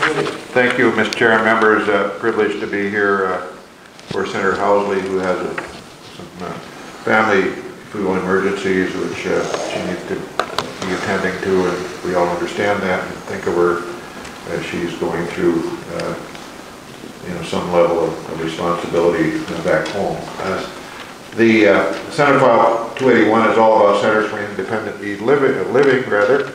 committee. Thank you, Mr. Chair and members. Privileged to be here for Senator Housley, who has some family fuel emergencies which she needs to be attending to, and we all understand that and think of her as she's going through some level of responsibility back home. The Senate File 281 is all about Centers for Independent Living.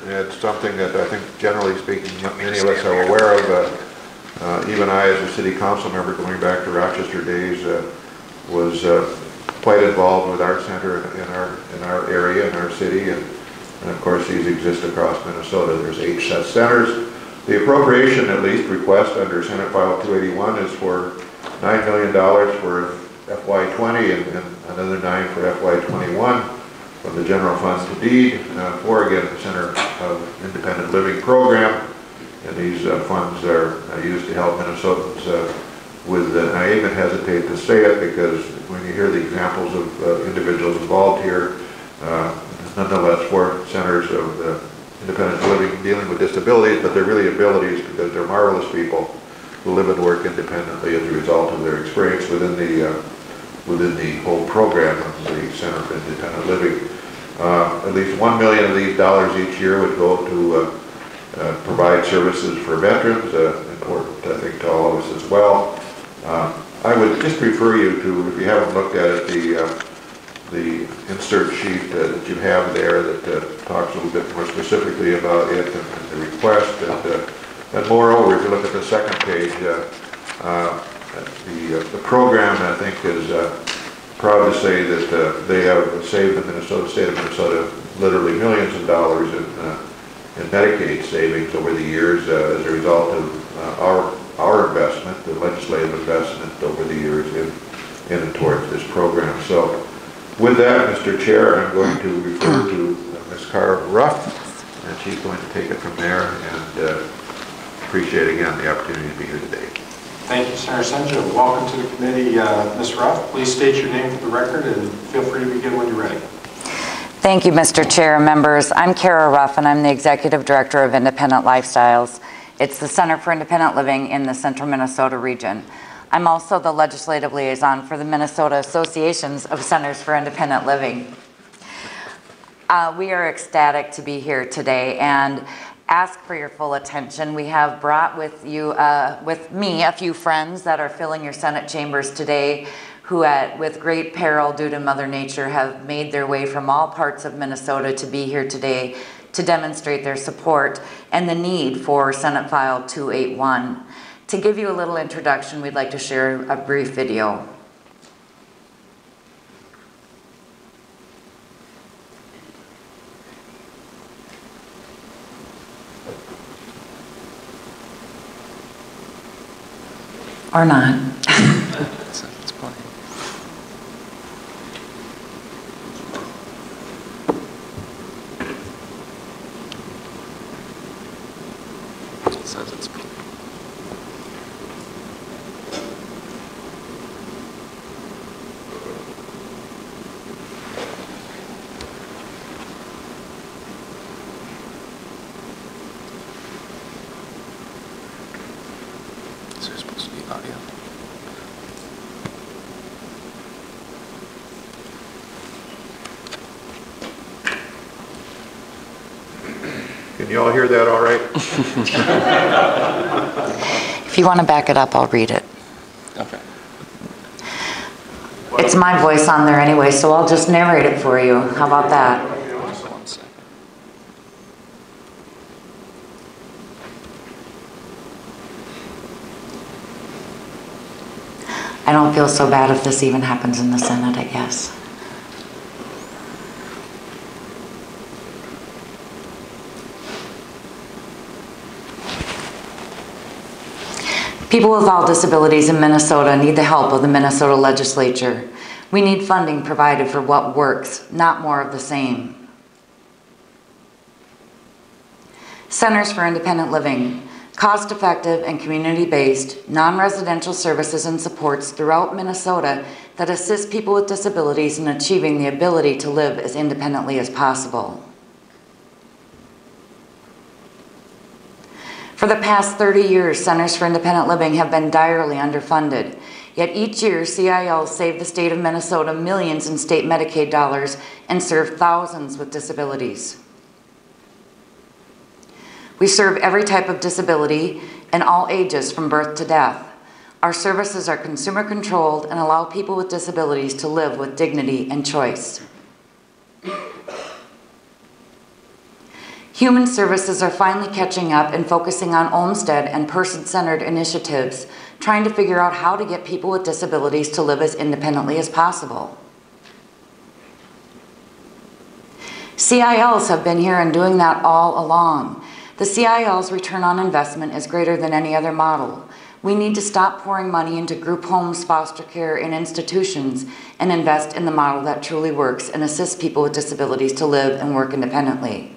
It's something that I think, generally speaking, many of us are aware of. Even I, as a city council member going back to Rochester days, was quite involved with Art Center in our area, in our city, and of course these exist across Minnesota. There's 8 such centers. The appropriation, at least, request under Senate File 281 is for $9 million for FY20 and another $9 for FY21 from the general funds to deed for, again, the Center of Independent Living program. And these funds are used to help Minnesotans with, I even hesitate to say it because when you hear the examples of individuals involved here, nonetheless, 4 centers of independent living dealing with disabilities, but they're really abilities because they're marvelous people who live and work independently as a result of their experience within the whole program of the Center for Independent Living. At least $1 million of these dollars each year would go to provide services for veterans, important, I think, to all of us as well. I would just refer you to, if you haven't looked at it, the insert sheet that you have there that talks a little bit more specifically about it and the request. And moreover, if you look at the second page, the program, I think, is proud to say that they have saved the state of Minnesota literally millions of dollars in Medicaid savings over the years as a result of our investment, the legislative investment over the years in and towards this program. So with that, Mr. Chair, I'm going to refer to Ms. Cara Ruff, and she's going to take it from there, and appreciate again the opportunity to be here today. Thank you, Senator Senja. Welcome to the committee, Ms. Ruff. Please state your name for the record and feel free to begin when you're ready. Thank you, Mr. Chair and members. I'm Cara Ruff, and I'm the Executive Director of Independent Lifestyles. It's the Center for Independent Living in the Central Minnesota region. I'm also the Legislative Liaison for the Minnesota Associations of Centers for Independent Living. We are ecstatic to be here today and ask for your full attention. We have brought with you, with me, a few friends that are filling your Senate chambers today who, with great peril due to Mother Nature, have made their way from all parts of Minnesota to be here today to demonstrate their support and the need for Senate File 281. To give you a little introduction, we'd like to share a brief video. Or not. It's funny. It says it's funny. Is there supposed to be audio? Can you all hear that all right? If you want to back it up, I'll read it. Okay. It's my voice on there anyway, so I'll just narrate it for you. How about that? 1 second. I don't feel so bad if this even happens in the Senate, I guess. People with all disabilities in Minnesota need the help of the Minnesota legislature. We need funding provided for what works, not more of the same. Centers for Independent Living, cost-effective and community-based, non-residential services and supports throughout Minnesota that assist people with disabilities in achieving the ability to live as independently as possible. For the past 30 years, Centers for Independent Living have been direly underfunded. Yet each year, CILs save the state of Minnesota millions in state Medicaid dollars and serve thousands with disabilities. We serve every type of disability and all ages from birth to death. Our services are consumer controlled and allow people with disabilities to live with dignity and choice. Human Services are finally catching up and focusing on Olmsted and person-centered initiatives, trying to figure out how to get people with disabilities to live as independently as possible. CILs have been here and doing that all along. The CIL's return on investment is greater than any other model. We need to stop pouring money into group homes, foster care, and institutions and invest in the model that truly works and assists people with disabilities to live and work independently.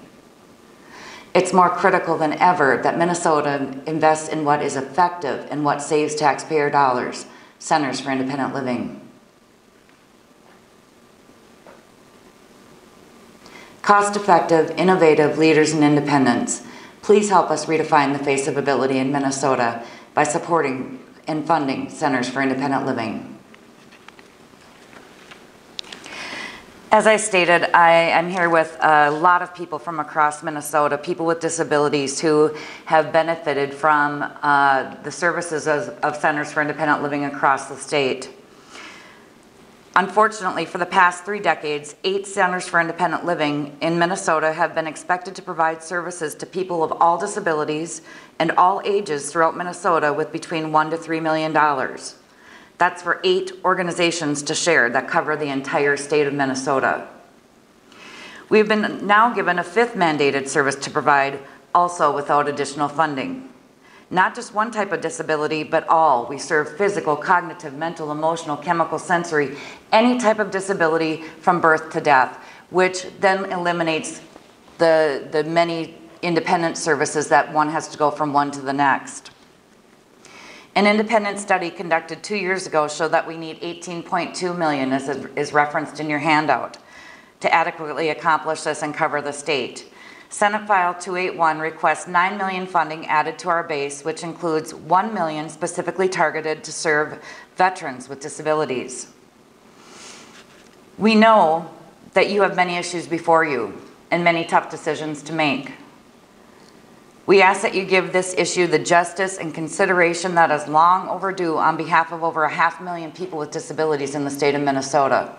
It's more critical than ever that Minnesota invests in what is effective and what saves taxpayer dollars, Centers for Independent Living. Cost-effective, innovative leaders in independence, please help us redefine the face of ability in Minnesota by supporting and funding Centers for Independent Living. As I stated, I am here with a lot of people from across Minnesota, people with disabilities who have benefited from the services of Centers for Independent Living across the state. Unfortunately, for the past 3 decades, 8 Centers for Independent Living in Minnesota have been expected to provide services to people of all disabilities and all ages throughout Minnesota with between $1 to $3 million. That's for 8 organizations to share that cover the entire state of Minnesota. We've been now given a 5th mandated service to provide, also without additional funding. Not just one type of disability, but all. We serve physical, cognitive, mental, emotional, chemical, sensory, any type of disability from birth to death, which then eliminates the many independent services that one has to go from one to the next. An independent study conducted 2 years ago showed that we need $18.2 million, as is referenced in your handout, to adequately accomplish this and cover the state. Senate File 281 requests $9 million funding added to our base, which includes $1 million specifically targeted to serve veterans with disabilities. We know that you have many issues before you and many tough decisions to make. We ask that you give this issue the justice and consideration that is long overdue on behalf of over 500,000 people with disabilities in the state of Minnesota.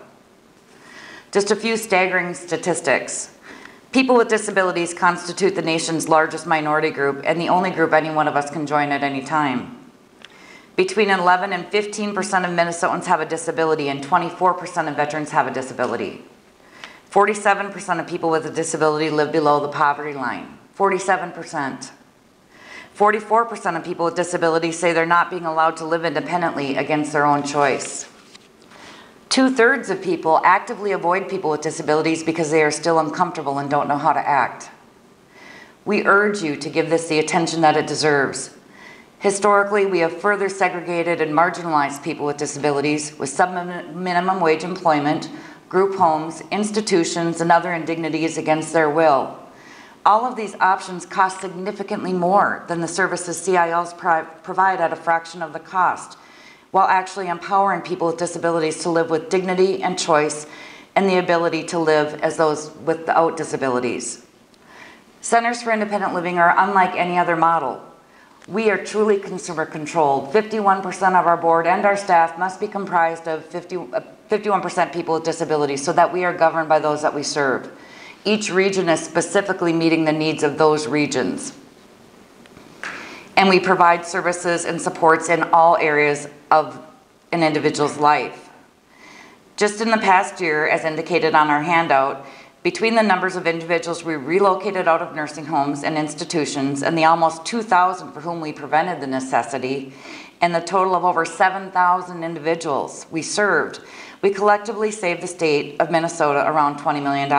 Just a few staggering statistics. People with disabilities constitute the nation's largest minority group and the only group any one of us can join at any time. Between 11 and 15% of Minnesotans have a disability and 24% of veterans have a disability. 47% of people with a disability live below the poverty line. 47%. 44% of people with disabilities say they're not being allowed to live independently against their own choice. 2/3 of people actively avoid people with disabilities because they are still uncomfortable and don't know how to act. We urge you to give this the attention that it deserves. Historically, we have further segregated and marginalized people with disabilities with sub-minimum wage employment, group homes, institutions, and other indignities against their will. All of these options cost significantly more than the services CILs provide at a fraction of the cost, while actually empowering people with disabilities to live with dignity and choice and the ability to live as those without disabilities. Centers for Independent Living are unlike any other model. We are truly consumer controlled. 51% of our board and our staff must be comprised of 51% people with disabilities so that we are governed by those that we serve. Each region is specifically meeting the needs of those regions. And we provide services and supports in all areas of an individual's life. Just in the past year, as indicated on our handout, between the numbers of individuals we relocated out of nursing homes and institutions and the almost 2,000 for whom we prevented the necessity, and the total of over 7,000 individuals we served, we collectively saved the state of Minnesota around $20 million.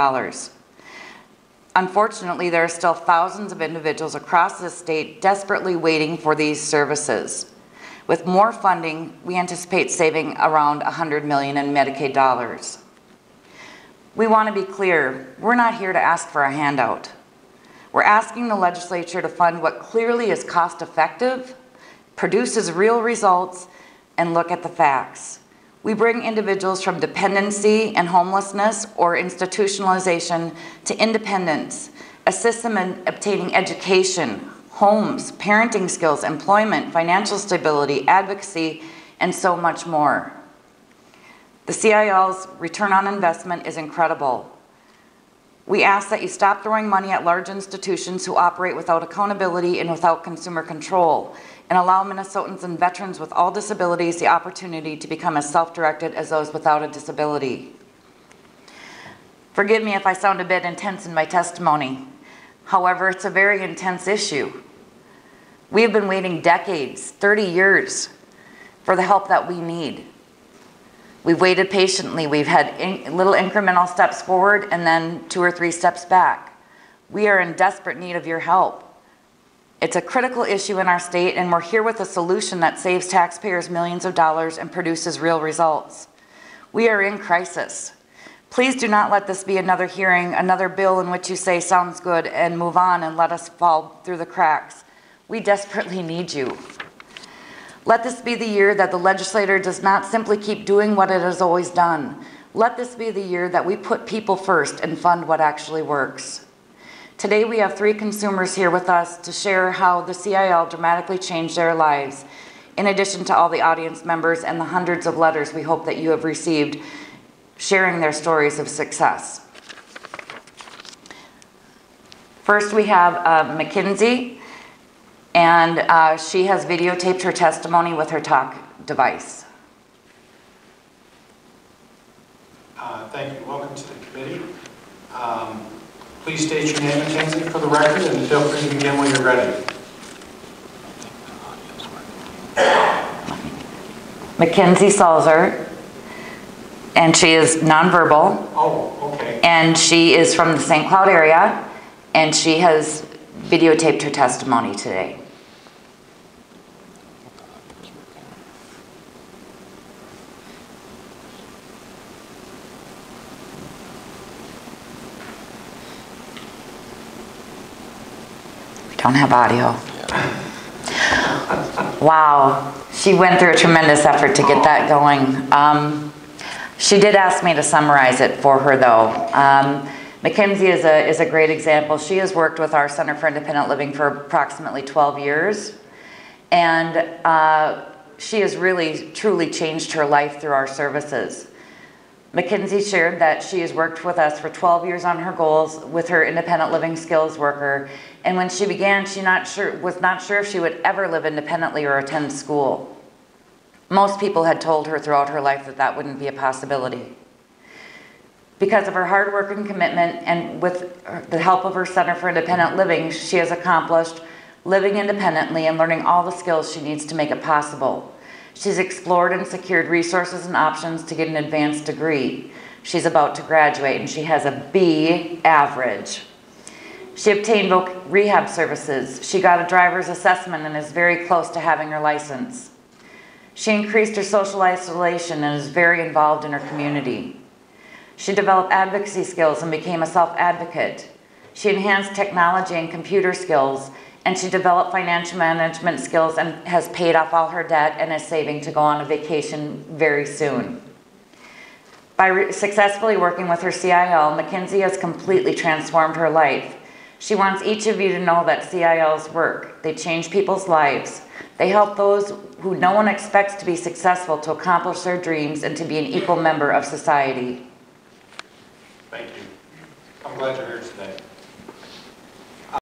Unfortunately, there are still thousands of individuals across the state desperately waiting for these services. With more funding, we anticipate saving around $100 million in Medicaid dollars. We want to be clear, we're not here to ask for a handout. We're asking the legislature to fund what clearly is cost-effective, produces real results, and look at the facts. We bring individuals from dependency and homelessness or institutionalization to independence, assist them in obtaining education, homes, parenting skills, employment, financial stability, advocacy, and so much more. The CIL's return on investment is incredible. We ask that you stop throwing money at large institutions who operate without accountability and without consumer control, and allow Minnesotans and veterans with all disabilities the opportunity to become as self-directed as those without a disability. Forgive me if I sound a bit intense in my testimony. However, it's a very intense issue. We have been waiting decades, 30 years, for the help that we need. We've waited patiently. We've had little incremental steps forward and then 2 or 3 steps back. We are in desperate need of your help. It's a critical issue in our state, and we're here with a solution that saves taxpayers millions of dollars and produces real results. We are in crisis. Please do not let this be another hearing, another bill in which you say sounds good and move on and let us fall through the cracks. We desperately need you. Let this be the year that the legislator does not simply keep doing what it has always done. Let this be the year that we put people first and fund what actually works. Today we have 3 consumers here with us to share how the CIL dramatically changed their lives, in addition to all the audience members and the hundreds of letters we hope that you have received sharing their stories of success. First we have Mackenzie. And she has videotaped her testimony with her talk device. Thank you. Welcome to the committee. Please state your name, Mackenzie, for the record, and feel free to begin when you're ready. Mackenzie Salzer, and she is nonverbal. Oh, okay. And she is from the St. Cloud area, and she has videotaped her testimony today. Don't have audio. Wow, she went through a tremendous effort to get that going. She did ask me to summarize it for her though. Mackenzie is a great example. She has worked with our Center for Independent Living for approximately 12 years. And she has really, truly changed her life through our services. Mackenzie shared that she has worked with us for 12 years on her goals with her independent living skills worker. And when she began, she was not sure if she would ever live independently or attend school. Most people had told her throughout her life that that wouldn't be a possibility. Because of her hard work and commitment, and with the help of her Center for Independent Living, she has accomplished living independently and learning all the skills she needs to make it possible. She's explored and secured resources and options to get an advanced degree. She's about to graduate, and she has a B average. She obtained rehab services. She got a driver's assessment and is very close to having her license. She increased her social isolation and is very involved in her community. She developed advocacy skills and became a self-advocate. She enhanced technology and computer skills, and she developed financial management skills and has paid off all her debt and is saving to go on a vacation very soon. By successfully working with her CIL, Mackenzie has completely transformed her life. She wants each of you to know that CILs work. They change people's lives. They help those who no one expects to be successful to accomplish their dreams and to be an equal member of society. Thank you. I'm glad you're here today.